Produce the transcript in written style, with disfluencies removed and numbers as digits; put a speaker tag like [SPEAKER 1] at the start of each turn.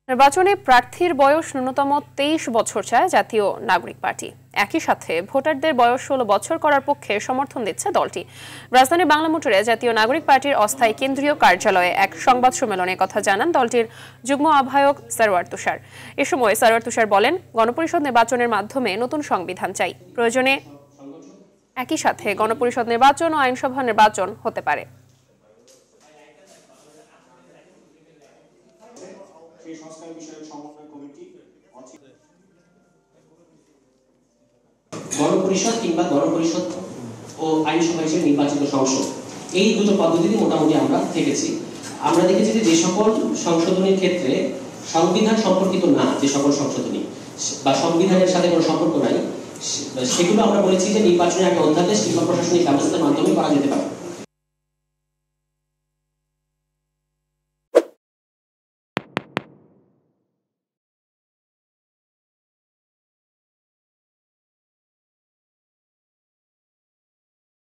[SPEAKER 1] নির্বাচনে প্রার্থীর বয়স ন্যূনতম 23 বছর চায় জাতীয় নাগরিক পার্টি। একই সাথে ভোটারদের বয়স 16 বছর করার পক্ষে সমর্থন দিচ্ছে দলটি। রাজধানীর বাংলা মোটরে জাতীয় নাগরিক পার্টির অস্থায়ী কেন্দ্রীয় কার্যালয়ে এক সংবাদ সম্মেলনে কথা জানান দলটির যুগ্ম আহ্বায়ক সরওয়ার তুষার। এ সময় সরওয়ার তুষার বলেন, গণপরিষদ নির্বাচনের মাধ্যমে নতুন সংবিধান চাই, প্রয়োজনে একই সাথে গণপরিষদ নির্বাচন ও আইনসভা নির্বাচন হতে পারে।
[SPEAKER 2] গণপরিষদ কিংবা গণপরিষদ ও আইনসভা হিসেবে নির্বাচিত সংসদ, এই দুটো পদ্ধতিতে মোটামুটি আমরা থেকেছি। আমরা দেখেছি যে সকল সংশোধনীর ক্ষেত্রে সংবিধান সম্পর্কিত না, যে সকল সংশোধনী বা সংবিধানের সাথে কোনো সম্পর্ক নাই, সেগুলো আমরা বলেছি যে নির্বাচনের একটা অধ্যাদেশ কিংবা প্রশাসনিক ব্যবস্থার মাধ্যমে করা যেতে পারে।